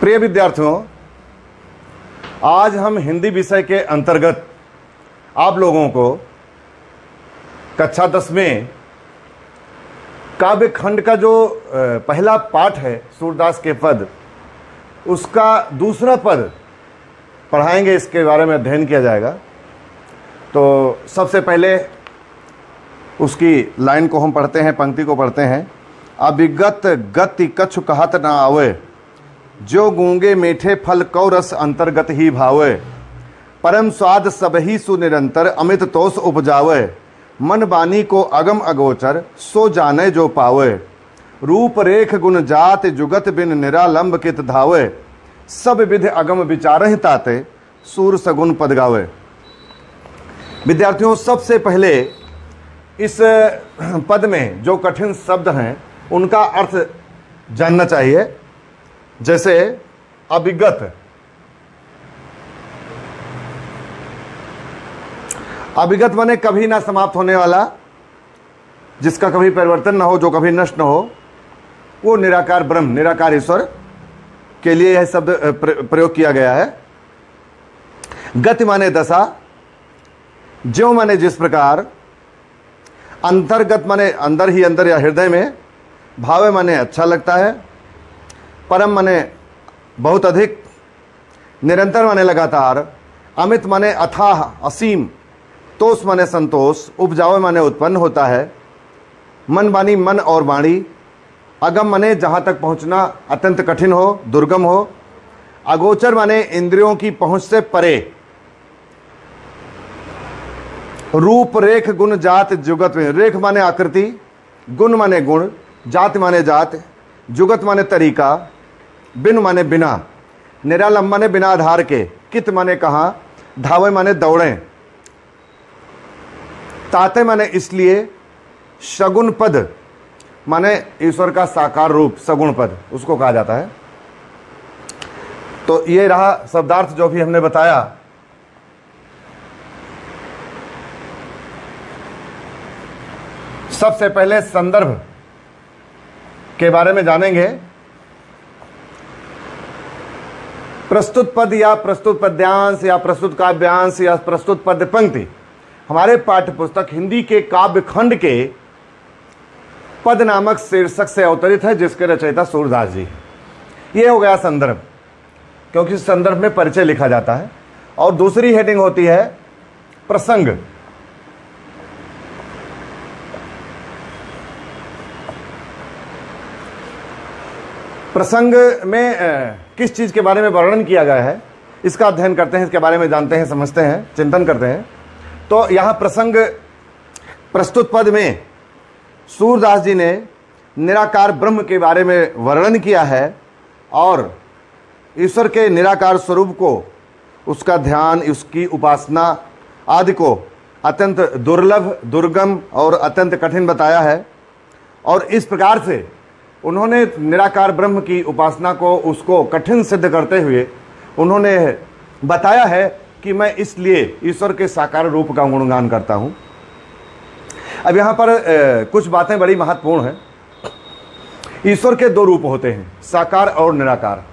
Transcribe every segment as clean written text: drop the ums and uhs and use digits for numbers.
प्रिय विद्यार्थियों, आज हम हिंदी विषय के अंतर्गत आप लोगों को कक्षा 10 में काव्य खंड का जो पहला पाठ है सूरदास के पद, उसका दूसरा पद पढ़ाएंगे। इसके बारे में अध्ययन किया जाएगा। तो सबसे पहले उसकी लाइन को हम पढ़ते हैं, पंक्ति को पढ़ते हैं। अभिगत गति कछु कहत न आवे, जो गूंगे मीठे फल कौ रस अंतर्गत ही भावे। परम स्वाद सबही सुनिरंतर अमित तोष उपजावे। मन बानी को अगम अगोचर सो जाने जो पावे। रूप रेख गुण जात जुगत बिन निरालंब कित धावे। सब विधि अगम विचारहि ताते सूर सगुन पद गावे। विद्यार्थियों, सबसे पहले इस पद में जो कठिन शब्द हैं उनका अर्थ जानना चाहिए। जैसे अभिगत, अभिगत माने कभी ना समाप्त होने वाला, जिसका कभी परिवर्तन ना हो, जो कभी नष्ट ना हो, वो निराकार ब्रह्म, निराकार ईश्वर के लिए यह शब्द प्रयोग किया गया है। गति माने दशा, ज्यों माने जिस प्रकार, अंतर्गत माने अंदर ही अंदर या हृदय में, भावे माने अच्छा लगता है, परम माने बहुत अधिक, निरंतर माने लगातार, अमित माने अथाह असीम, तोष माने संतोष, उपजावे माने उत्पन्न होता है, मन बानी मन और वाणी, अगम माने जहाँ तक पहुँचना अत्यंत कठिन हो, दुर्गम हो, अगोचर माने इंद्रियों की पहुँच से परे, रूप रेख गुण जात जुगत में, रेख माने आकृति, गुण माने गुण, जात माने जात, जुगत माने तरीका, बिन माने बिना, निरालंब माने बिना आधार के, कित माने कहाँ, धावे माने दौड़े, ताते माने इसलिए, सगुण पद माने ईश्वर का साकार रूप, सगुण पद उसको कहा जाता है। तो ये रहा शब्दार्थ जो भी हमने बताया। सबसे पहले संदर्भ के बारे में जानेंगे। प्रस्तुत पद या प्रस्तुत पद्यांश या प्रस्तुत काव्यांश या प्रस्तुत पद्य पंक्ति हमारे पाठ्य पुस्तक हिंदी के काव्य खंड के पद नामक शीर्षक से अवतरित है, जिसके रचयिता सूरदास जी। ये हो गया संदर्भ, क्योंकि संदर्भ में परिचय लिखा जाता है। और दूसरी हेडिंग होती है प्रसंग। प्रसंग में किस चीज के बारे में वर्णन किया गया है, इसका अध्ययन करते हैं, इसके बारे में जानते हैं, समझते हैं, चिंतन करते हैं। तो यहां प्रसंग प्रस्तुत पद में सूरदास जी ने निराकार ब्रह्म के बारे में वर्णन किया है और ईश्वर के निराकार स्वरूप को, उसका ध्यान, उसकी उपासना आदि को अत्यंत दुर्लभ, दुर्गम और अत्यंत कठिन बताया है। और इस प्रकार से उन्होंने निराकार ब्रह्म की उपासना को, उसको कठिन सिद्ध करते हुए उन्होंने बताया है कि मैं इसलिए ईश्वर के साकार रूप का गुणगान करता हूं। अब यहां पर कुछ बातें बड़ी महत्वपूर्ण हैं। ईश्वर के दो रूप होते हैं, साकार और निराकार।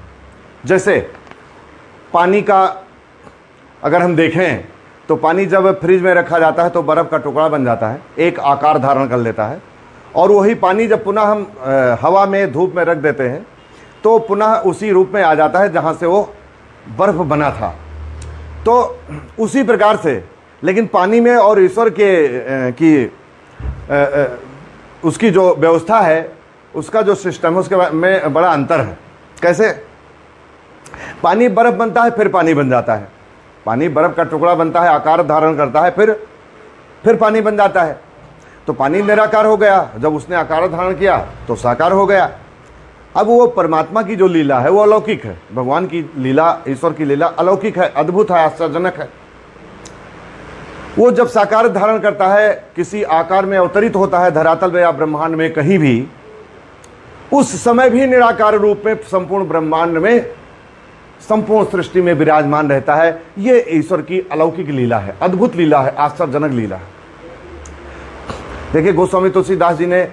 जैसे पानी का अगर हम देखें तो पानी जब फ्रिज में रखा जाता है तो बर्फ का टुकड़ा बन जाता है, एक आकार धारण कर लेता है। और वही पानी जब पुनः हम हवा में, धूप में रख देते हैं तो पुनः उसी रूप में आ जाता है जहां से वो बर्फ बना था। तो उसी प्रकार से, लेकिन पानी में और ईश्वर की उसकी जो व्यवस्था है, उसका जो सिस्टम है, उसके में बड़ा अंतर है। कैसे? पानी बर्फ बनता है, फिर पानी बन जाता है। पानी बर्फ का टुकड़ा बनता है, आकार धारण करता है, फिर पानी बन जाता है। तो पानी निराकार हो गया, जब उसने आकार धारण किया तो साकार हो गया। अब वो परमात्मा की जो लीला है वो अलौकिक है। भगवान की लीला, ईश्वर की लीला अलौकिक है, अद्भुत है, आश्चर्यजनक है। वो जब साकार धारण करता है, किसी आकार में अवतरित होता है धरातल में या ब्रह्मांड में कहीं भी, उस समय भी निराकार रूप में संपूर्ण ब्रह्मांड में, संपूर्ण सृष्टि में विराजमान रहता है। ये ईश्वर की अलौकिक लीला है, अद्भुत लीला है, आश्चर्यजनक लीला है। देखिए, गोस्वामी तुलसीदास जी ने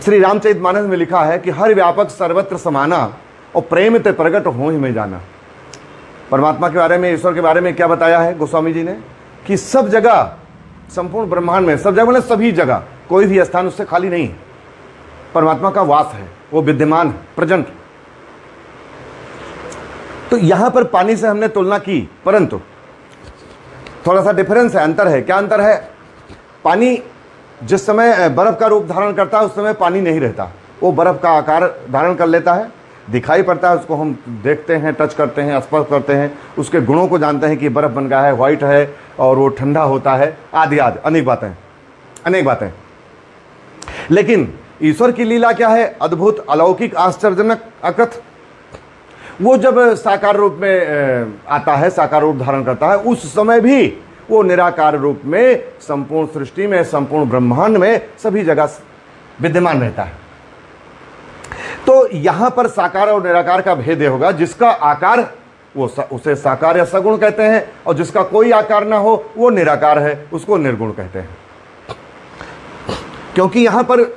श्री रामचरितमानस में लिखा है कि हर व्यापक सर्वत्र समाना और प्रेम ते प्रकट हो ही में जाना। परमात्मा के बारे में, ईश्वर के बारे में क्या बताया है गोस्वामी जी ने कि सब जगह, संपूर्ण ब्रह्मांड में सब जगह, मतलब सभी जगह, कोई भी स्थान उससे खाली नहीं है। परमात्मा का वास है, वो विद्यमान है, प्रेजेंट। तो यहां पर पानी से हमने तुलना की, परंतु थोड़ा सा डिफरेंस है, अंतर है। क्या अंतर है? पानी जिस समय बर्फ का रूप धारण करता है उस समय पानी नहीं रहता, वो बर्फ का आकार धारण कर लेता है, दिखाई पड़ता है, उसको हम देखते हैं, टच करते हैं, स्पर्श करते हैं, उसके गुणों को जानते हैं कि बर्फ बन गया है, व्हाइट है और वो ठंडा होता है, आदि आदि अनेक बातें। लेकिन ईश्वर की लीला क्या है? अद्भुत, अलौकिक, आश्चर्यजनक, अकथ। वो जब साकार रूप में आता है, साकार रूप धारण करता है, उस समय भी वो निराकार रूप में संपूर्ण सृष्टि में, संपूर्ण ब्रह्मांड में सभी जगह विद्यमान रहता है। तो यहां पर साकार और निराकार का भेद होगा। जिसका आकार उसे साकार या सगुण कहते हैं, और जिसका कोई आकार ना हो वो निराकार है, उसको निर्गुण कहते हैं। क्योंकि यहां पर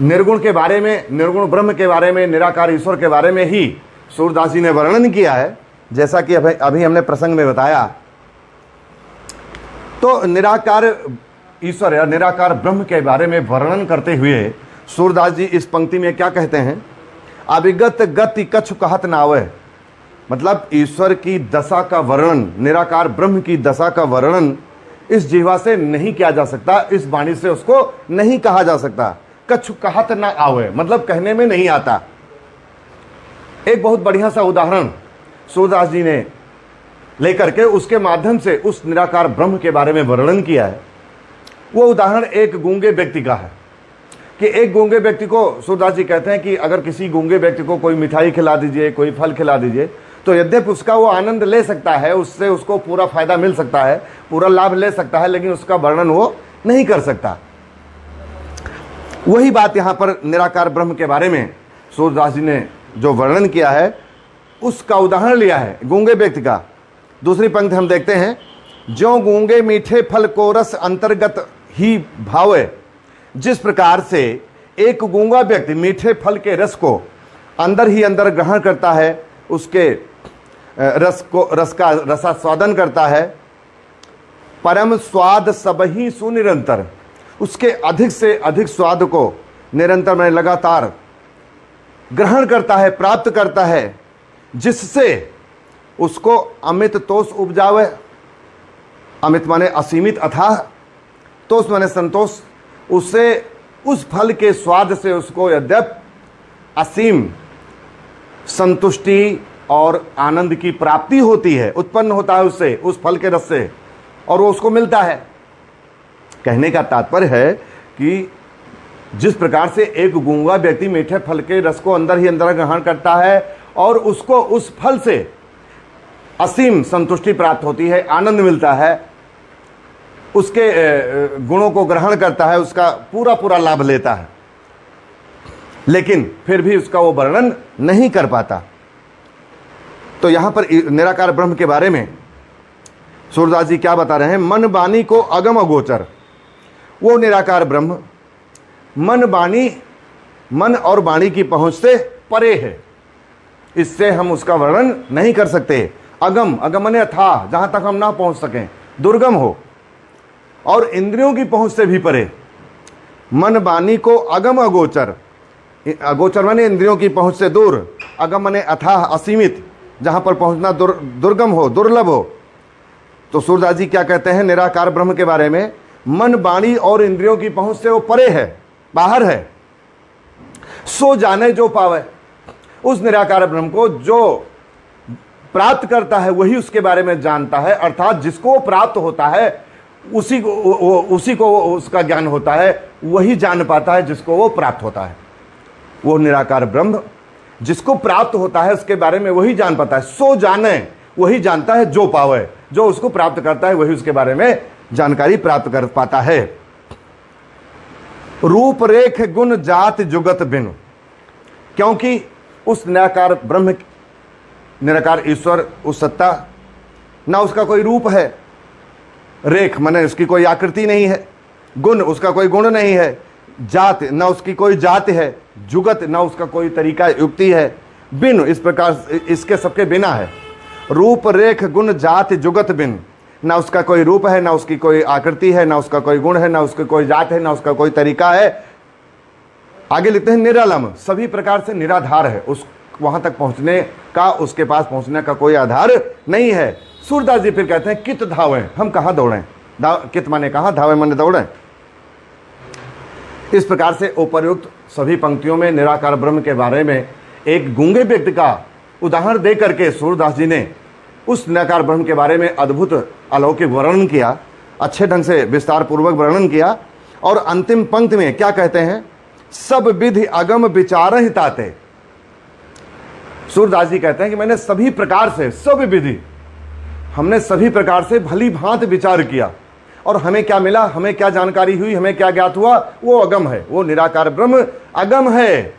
निर्गुण के बारे में, निर्गुण ब्रह्म के बारे में, निराकार ईश्वर के बारे में ही सूरदास जी ने वर्णन किया है, जैसा कि अभी हमने प्रसंग में बताया। तो निराकार ईश्वर या निराकार ब्रह्म के बारे में वर्णन करते हुए सूरदास जी इस पंक्ति में क्या कहते हैं? अविगत गति कछु कहत नावे। मतलब ईश्वर की दशा का वर्णन, निराकार ब्रह्म की दशा का वर्णन इस जीवा से नहीं किया जा सकता, इस वाणी से उसको नहीं कहा जा सकता। कछु कहत ना आवे, मतलब कहने में नहीं आता। एक बहुत बढ़िया सा उदाहरण सूरदास जी ने लेकर के उसके माध्यम से उस निराकार ब्रह्म के बारे में वर्णन किया है। वो उदाहरण एक गूंगे व्यक्ति का है कि एक गूंगे व्यक्ति को सूरदास जी कहते हैं कि अगर किसी गूंगे व्यक्ति को कोई मिठाई खिला दीजिए, कोई फल खिला दीजिए, तो यद्यपि उसका वो आनंद ले सकता है, उससे उसको पूरा फायदा मिल सकता है, पूरा लाभ ले सकता है, लेकिन उसका वर्णन वो नहीं कर सकता। वही बात यहां पर निराकार ब्रह्म के बारे में सूरदास जी ने जो वर्णन किया है उसका उदाहरण लिया है गूंगे व्यक्ति का। दूसरी पंक्ति हम देखते हैं, ज्यों गूंगे मीठे फल को रस अंतर्गत ही भावे। जिस प्रकार से एक गूंगा व्यक्ति मीठे फल के रस को अंदर ही अंदर ग्रहण करता है, उसके रस का रसास्वादन करता है, परम स्वाद सब ही सुनिरंतर, उसके अधिक से अधिक स्वाद को निरंतर में लगातार ग्रहण करता है, प्राप्त करता है, जिससे उसको अमित तोष उपजावे। अमित माने असीमित, अथाह, तोष माने संतोष। उससे उस फल के स्वाद से उसको यद्यप असीम संतुष्टि और आनंद की प्राप्ति होती है, उत्पन्न होता है उससे, उस फल के रस से, और वो उसको मिलता है। कहने का तात्पर्य है कि जिस प्रकार से एक गूंगा व्यक्ति मीठे फल के रस को अंदर ही अंदर ग्रहण करता है और उसको उस फल से असीम संतुष्टि प्राप्त होती है, आनंद मिलता है, उसके गुणों को ग्रहण करता है, उसका पूरा पूरा लाभ लेता है, लेकिन फिर भी उसका वो वर्णन नहीं कर पाता। तो यहां पर निराकार ब्रह्म के बारे में सूरदास जी क्या बता रहे हैं? मन वाणी को अगम अगोचर। वो निराकार ब्रह्म मन और वाणी की पहुंच से परे है, इससे हम उसका वर्णन नहीं कर सकते। अगम, अगम माने अथाह, जहां तक हम ना पहुंच सकें, दुर्गम हो, और इंद्रियों की पहुंच से भी परे। मन वाणी को अगम अगोचर, अगोचर माने इंद्रियों की पहुंच से दूर, अगम माने अथाह, असीमित, जहां पर पहुंचना दुर्गम हो, दुर्लभ हो। तो सूरदास जी क्या कहते हैं निराकार ब्रह्म के बारे में? मन वाणी और इंद्रियों की पहुंच से वो परे है, बाहर है। सो जाने जो पावे, उस निराकार ब्रह्म को जो प्राप्त करता है वही उसके बारे में जानता है, अर्थात जिसको प्राप्त होता है उसी को उसका ज्ञान होता है, वही जान पाता है जिसको वो प्राप्त होता है। वो निराकार ब्रह्म जिसको प्राप्त होता है उसके बारे में वही जान पाता है। सो जाने, वही जानता है जो पावे, जो उसको प्राप्त करता है वही उसके बारे में जानकारी प्राप्त कर पाता है। रूप रेख गुण जाति जुगत बिनु, क्योंकि उस निराकार ब्रह्म, निराकार ईश्वर, उस सत्ता, ना उसका कोई रूप है, रेख माने उसकी कोई आकृति नहीं है, गुण उसका कोई गुण नहीं है, जाति ना उसकी कोई जाति है, जुगत, ना उसका कोई तरीका युक्ति है। बिन, इस प्रकार इसके सबके बिना है। रूप रेख गुण जाति जुगत बिन, ना उसका कोई रूप है, ना उसकी कोई आकृति है, ना उसका कोई गुण है, ना उसकी कोई जात है, ना उसका कोई तरीका है। आगे लिखते हैं निरालम, सभी प्रकार से निराधार है, उस वहां तक पहुंचने का, उसके पास पहुंचने का कोई आधार नहीं है। सूरदास जी फिर कहते हैं कित धावें, हम कहां दौड़ें। कित माने कहां, धावे माने दौड़ें। इस प्रकार से उपर्युक्त सभी पंक्तियों में निराकार ब्रह्म के बारे में एक गूंगे व्यक्ति का उदाहरण दे करके सूरदास जी ने उस निराकार ब्रह्म के बारे में अद्भुत अलौकिक वर्णन किया, अच्छे ढंग से विस्तार पूर्वक वर्णन किया। और अंतिम पंक्ति में क्या कहते हैं, सब विधि अगम विचार ही ताते। सूरदास जी कहते हैं कि मैंने सभी प्रकार से, सब विधि, हमने सभी प्रकार से भली भांति विचार किया और हमें क्या मिला, हमें क्या जानकारी हुई, हमें क्या ज्ञात हुआ, वो अगम है, वो निराकार ब्रह्म अगम है।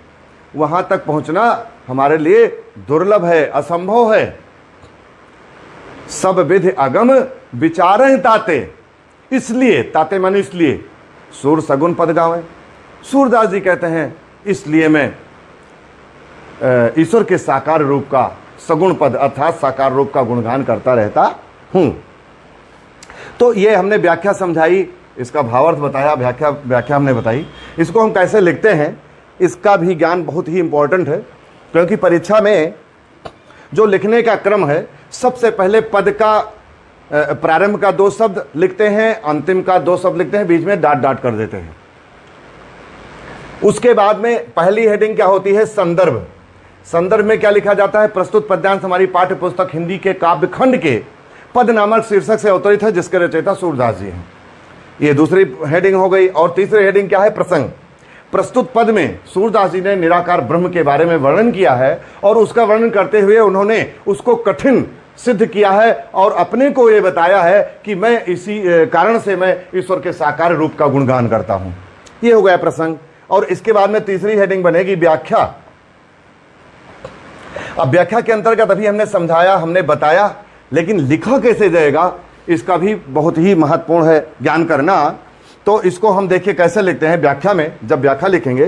वहां तक पहुंचना हमारे लिए दुर्लभ है, असंभव है। सब विधि अगम विचार ताते, इसलिए, ताते माने इसलिए, सूर सगुन पद गावे। सूरदास जी कहते हैं इसलिए मैं ईश्वर के साकार रूप का सगुण पद अर्थात साकार रूप का गुणगान करता रहता हूं। तो ये हमने व्याख्या समझाई, इसका भावार्थ बताया, व्याख्या हमने बताई। इसको हम कैसे लिखते हैं इसका भी ज्ञान बहुत ही इंपॉर्टेंट है, क्योंकि परीक्षा में जो लिखने का क्रम है, सबसे पहले पद का प्रारंभ का 2 शब्द लिखते हैं, अंतिम का 2 शब्द लिखते हैं, बीच में डाट डाट कर देते हैं। उसके बाद में पहली हेडिंग क्या होती है, संदर्भ। संदर्भ में क्या लिखा जाता है, प्रस्तुत पद्यांश हमारी पाठ्य पुस्तक हिंदी के काव्य खंड के पद नामक शीर्षक से अवतरित है, जिसके रचयिता सूरदास जी हैं। ये दूसरी हेडिंग हो गई। और तीसरी हेडिंग क्या है, प्रसंग। प्रस्तुत पद में सूरदास जी ने निराकार ब्रह्म के बारे में वर्णन किया है और उसका वर्णन करते हुए उन्होंने उसको कठिन सिद्ध किया है और अपने को ये बताया है कि मैं इसी कारण से मैं ईश्वर के साकार रूप का गुणगान करता हूं। ये हो गया प्रसंग। और इसके बाद में तीसरी हेडिंग बनेगी व्याख्या। अब व्याख्या के अंतर्गत अभी हमने समझाया, हमने बताया, लेकिन लिखा कैसे जाएगा इसका भी बहुत ही महत्वपूर्ण है ज्ञान करना। तो इसको हम देखिए कैसे लिखते हैं व्याख्या में। जब व्याख्या लिखेंगे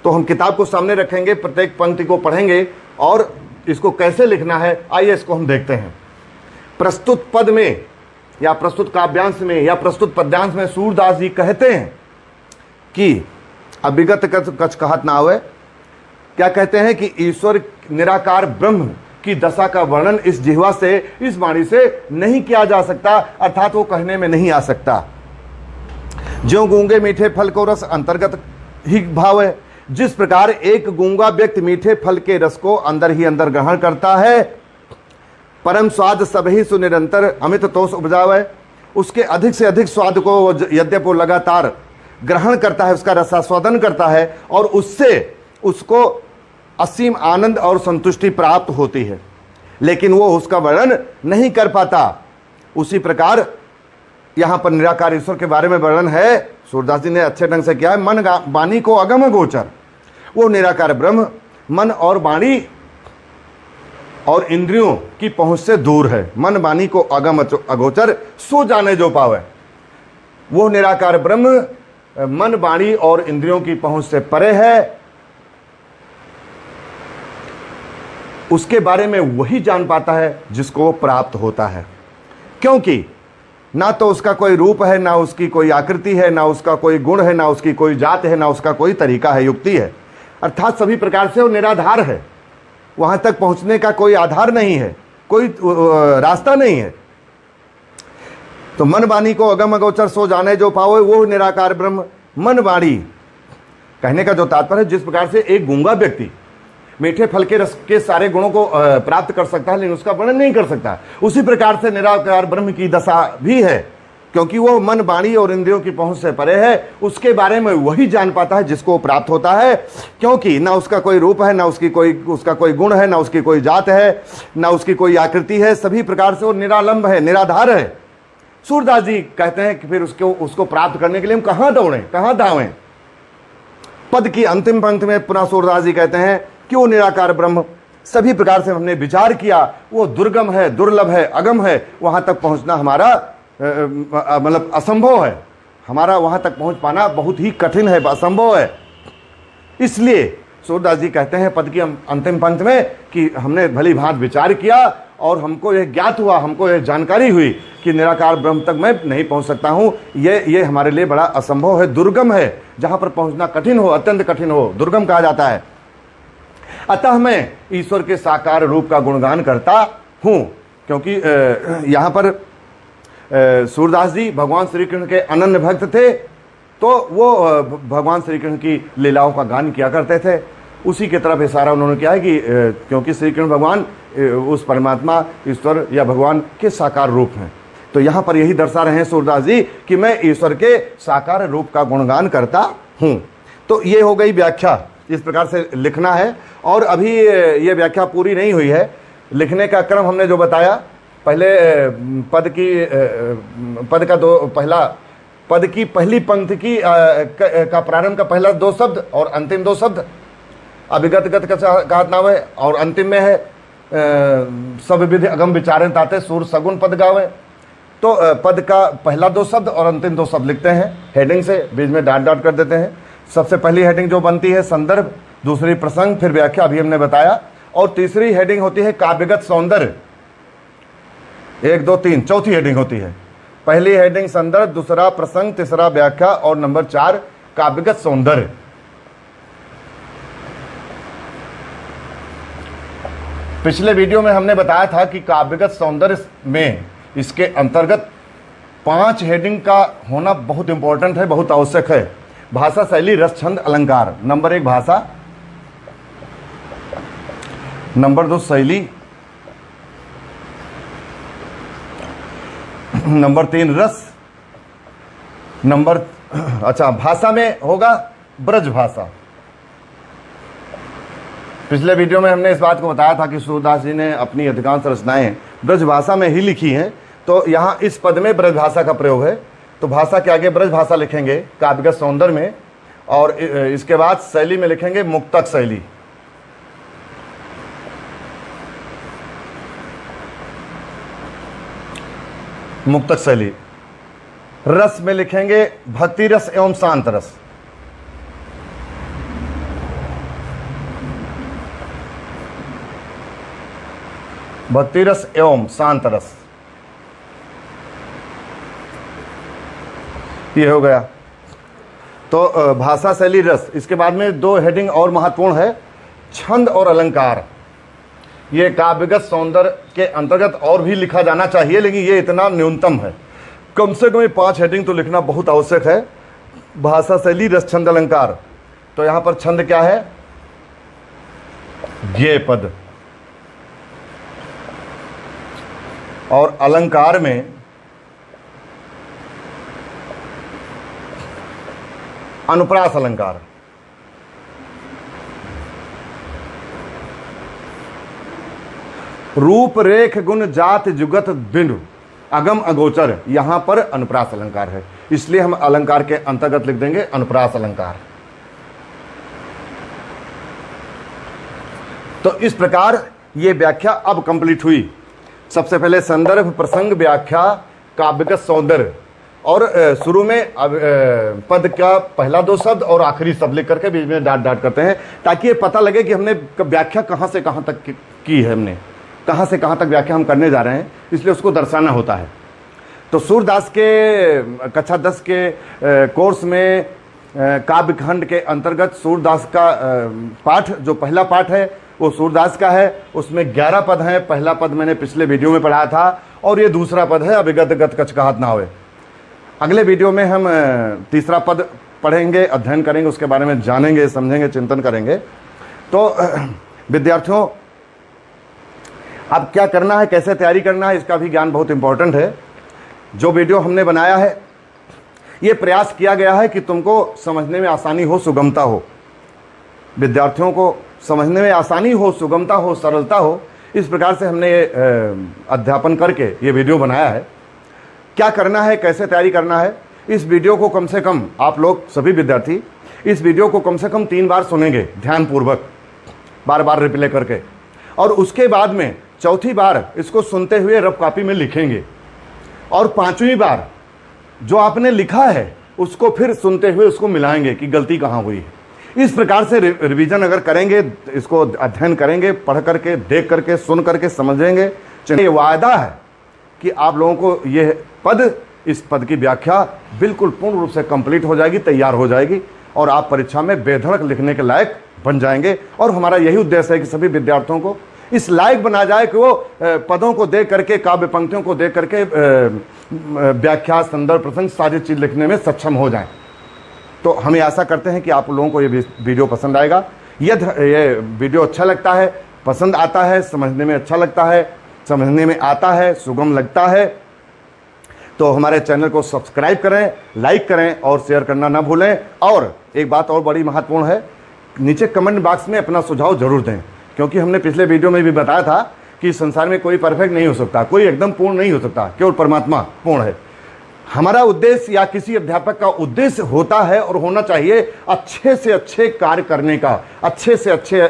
तो हम किताब को सामने रखेंगे, प्रत्येक पंक्ति को पढ़ेंगे और इसको कैसे लिखना है आइए इसको हम देखते हैं। प्रस्तुत पद में या प्रस्तुत काव्यांश में या प्रस्तुत पद्यांश में सूरदास जी कहते हैं कि अभिगत कछ कहत ना आवे। क्या कहते हैं कि ईश्वर निराकार ब्रह्म की दशा का वर्णन इस जिह्वा से, इस वाणी से नहीं किया जा सकता, अर्थात वो कहने में नहीं आ सकता। जो गूंगे मीठे फल को रस अंतर्गत ही भाव है, जिस प्रकार एक गूंगा व्यक्ति मीठे फल के रस को अंदर ही अंदर ग्रहण करता है, परम स्वाद सब ही सुनिरंतर अमित तोष उपजावे, उसके अधिक से अधिक स्वाद को यद्यपि वो लगातार ग्रहण करता है, उसका रसास्वादन करता है और उससे उसको असीम आनंद और संतुष्टि प्राप्त होती है, लेकिन वो उसका वर्णन नहीं कर पाता। उसी प्रकार यहां पर निराकार ईश्वर के बारे में वर्णन है, सूरदास जी ने अच्छे ढंग से किया है। मन वाणी को अगम गोचर, वो निराकार ब्रह्म मन और वाणी और इंद्रियों की पहुंच से दूर है। मन वाणी को अगम अगोचर सो जाने जो पावे, वो निराकार ब्रह्म मन वाणी और इंद्रियों की पहुंच से परे है। उसके बारे में वही जान पाता है जिसको प्राप्त होता है, क्योंकि ना तो उसका कोई रूप है, ना उसकी कोई आकृति है, ना उसका कोई गुण है, ना उसकी कोई जात है, ना उसका कोई तरीका है, युक्ति है, अर्थात सभी प्रकार से वो निराधार है। वहां तक पहुंचने का कोई आधार नहीं है, कोई रास्ता नहीं है। तो मन वाणी को अगम अगोचर सो जाने जो पाओ, वो निराकार ब्रह्म। मन वाणी कहने का जो तात्पर्य है, जिस प्रकार से एक गूंगा व्यक्ति मीठे फल के रस के सारे गुणों को प्राप्त कर सकता है लेकिन उसका वर्णन नहीं कर सकता, उसी प्रकार से निराकार ब्रह्म की दशा भी है, क्योंकि वो मन वाणी और इंद्रियों की पहुंच से परे है। उसके बारे में वही जान पाता है जिसको प्राप्त होता है, क्योंकि ना उसका कोई रूप है, ना उसका कोई गुण है, ना उसकी कोई जात है, ना उसकी कोई आकृति है, सभी प्रकार से वो निरालंब है, निराधार है। सूरदास जी कहते हैं कि फिर उसको प्राप्त करने के लिए हम कहां दौड़ें, कहां धावें। पद की अंतिम पंक्ति में पुनः सूरदास जी कहते हैं कि वो निराकार ब्रह्म सभी प्रकार से हमने विचार किया, वो दुर्गम है, दुर्लभ है, अगम है, वहां तक पहुंचना हमारा मतलब असंभव है। हमारा वहां तक पहुंच पाना बहुत ही कठिन है, असंभव है। इसलिए सूरदास जी कहते हैं पद की अंतिम पंक्ति में कि हमने भली भांति विचार किया और हमको यह ज्ञात हुआ, हमको यह जानकारी हुई कि निराकार ब्रह्म तक मैं नहीं पहुंच सकता हूं। ये हमारे लिए बड़ा असंभव है, दुर्गम है, जहां पर पहुंचना कठिन हो, अत्यंत कठिन हो, दुर्गम कहा जाता है। अतः मैं ईश्वर के साकार रूप का गुणगान करता हूं, क्योंकि यहां पर सूरदास जी भगवान श्री कृष्ण के अनन्य भक्त थे, तो वो भगवान श्री कृष्ण की लीलाओं का गान किया करते थे। उसी की तरफ इशारा उन्होंने किया है कि क्योंकि श्री कृष्ण भगवान उस परमात्मा ईश्वर या भगवान के साकार रूप हैं, तो यहाँ पर यही दर्शा रहे हैं सूरदास जी कि मैं ईश्वर के साकार रूप का गुणगान करता हूँ। तो ये हो गई व्याख्या, इस प्रकार से लिखना है। और अभी ये व्याख्या पूरी नहीं हुई है, लिखने का क्रम हमने जो बताया, पहले पद की पहली पंक्ति की का प्रारंभ का पहला दो शब्द और अंतिम दो शब्द अभिगत गत का नावे, और अंतिम में है सब विधि अगम विचारें ताते सूर सगुन पद गावे। तो पद का पहला दो शब्द और अंतिम दो शब्द लिखते हैं हेडिंग से, बीच में डॉट डॉट कर देते हैं। सबसे पहली हेडिंग जो बनती है संदर्भ, दूसरी प्रसंग, फिर व्याख्या, अभी हमने बताया, और तीसरी हेडिंग होती है काव्यगत सौंदर्य। 1 2 3 चौथी हेडिंग होती है। पहली हेडिंग संदर्भ, दूसरा प्रसंग, तीसरा व्याख्या और नंबर 4 काव्यगत सौंदर्य। पिछले वीडियो में हमने बताया था कि काव्यगत सौंदर्य में इसके अंतर्गत 5 हेडिंग का होना बहुत इंपॉर्टेंट है, बहुत आवश्यक है। भाषा, शैली, रस, छंद, अलंकार। नंबर 1 भाषा, नंबर 2 शैली, नंबर 3 रस, भाषा में होगा ब्रज भाषा। पिछले वीडियो में हमने इस बात को बताया था कि सूरदास जी ने अपनी अधिकांश रचनाएं ब्रज भाषा में ही लिखी हैं, तो यहाँ इस पद में ब्रज भाषा का प्रयोग है, तो भाषा के आगे ब्रज भाषा लिखेंगे काव्यगत सौंदर्य में, और इसके बाद शैली में लिखेंगे मुक्तक शैली। मुक्तक शैली। रस में लिखेंगे भक्ति रस एवं शांत रस। भक्ति रस एवं शांत रस, ये हो गया। तो भाषा, शैली, रस। इसके बाद में 2 हेडिंग और महत्वपूर्ण है, छंद और अलंकार। ये काव्यगत सौंदर्य के अंतर्गत और भी लिखा जाना चाहिए, लेकिन ये इतना न्यूनतम है। कम से कम 5 हेडिंग तो लिखना बहुत आवश्यक है। भाषा, शैली, रस, छंद, अलंकार। तो यहां पर छंद क्या है? ये पद। और अलंकार में अनुप्रास अलंकार। रूप, रेख, गुण, जात, जुगत, बिंदु, अगम, अगोचर, यहां पर अनुप्रास अलंकार है, इसलिए हम अलंकार के अंतर्गत लिख देंगे अनुप्रास अलंकार। तो इस प्रकार ये व्याख्या अब कंप्लीट हुई। सबसे पहले संदर्भ, प्रसंग, व्याख्या, काव्यगत सौंदर्य, और शुरू में पद का पहला 2 शब्द और आखिरी शब्द लिख करके बीच में डॉट करते हैं, ताकि ये पता लगे कि हमने व्याख्या कहाँ से कहाँ तक की है, हमने कहाँ से कहाँ तक व्याख्या हम करने जा रहे हैं, इसलिए उसको दर्शाना होता है। तो सूरदास के कक्षा 10 के कोर्स में काव्यखंड के अंतर्गत सूरदास का पाठ, जो पहला पाठ है वो सूरदास का है, उसमें 11 पद हैं। पहला पद मैंने पिछले वीडियो में पढ़ाया था, और ये दूसरा पद है अभिगत गत कछ कहत ना होए। अगले वीडियो में हम तीसरा पद पढ़ेंगे, अध्ययन करेंगे, उसके बारे में जानेंगे, समझेंगे, चिंतन करेंगे। तो विद्यार्थियों, अब क्या करना है, कैसे तैयारी करना है, इसका भी ज्ञान बहुत इंपॉर्टेंट है। जो वीडियो हमने बनाया है, ये प्रयास किया गया है कि तुमको समझने में आसानी हो, सुगमता हो, विद्यार्थियों को समझने में आसानी हो, सुगमता हो, सरलता हो, इस प्रकार से हमने अध्यापन करके ये वीडियो बनाया है। क्या करना है, कैसे तैयारी करना है, इस वीडियो को कम से कम आप लोग सभी विद्यार्थी इस वीडियो को कम से कम 3 बार सुनेंगे ध्यानपूर्वक, बार बार रिप्ले करके, और उसके बाद में चौथी बार इसको सुनते हुए रफ कॉपी में लिखेंगे, और 5वीं बार जो आपने लिखा है उसको फिर सुनते हुए उसको मिलाएंगे कि गलती कहाँ हुई है। इस प्रकार से रिवीजन अगर करेंगे, इसको अध्ययन करेंगे, पढ़ करके, देख करके, सुन करके समझेंगे, ये वायदा है कि आप लोगों को यह पद, इस पद की व्याख्या बिल्कुल पूर्ण रूप से कंप्लीट हो जाएगी, तैयार हो जाएगी और आप परीक्षा में बेधड़क लिखने के लायक बन जाएंगे। और हमारा यही उद्देश्य है कि सभी विद्यार्थियों को इस लायक बना जाए कि वो पदों को देख करके, काव्य पंक्तियों को देख करके व्याख्या, संदर्भ, प्रसंग सारी चीज लिखने में सक्षम हो जाएं। तो हमें आशा करते हैं कि आप लोगों को ये वीडियो पसंद आएगा। ये वीडियो अच्छा लगता है, पसंद आता है, समझने में अच्छा लगता है, समझने में आता है, सुगम लगता है, तो हमारे चैनल को सब्सक्राइब करें, लाइक करें और शेयर करना ना भूलें। और एक बात और बड़ी महत्वपूर्ण है, नीचे कमेंट बॉक्स में अपना सुझाव जरूर दें, क्योंकि हमने पिछले वीडियो में भी बताया था कि संसार में कोई परफेक्ट नहीं हो सकता, कोई एकदम पूर्ण नहीं हो सकता, केवल परमात्मा पूर्ण है। हमारा उद्देश्य या किसी अध्यापक का उद्देश्य होता है और होना चाहिए अच्छे से अच्छे कार्य करने का, अच्छे से अच्छे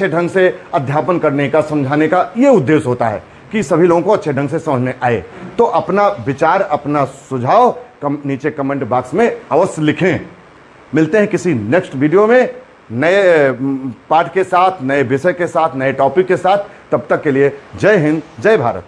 ढंग से अध्यापन करने का, समझाने का ये उद्देश्य होता है कि सभी लोगों को अच्छे ढंग से समझ में आए। तो अपना विचार, अपना सुझाव नीचे कमेंट बॉक्स में अवश्य लिखें। मिलते हैं किसी नेक्स्ट वीडियो में नए पाठ के साथ, नए विषय के साथ, नए टॉपिक के साथ। तब तक के लिए जय हिंद, जय भारत।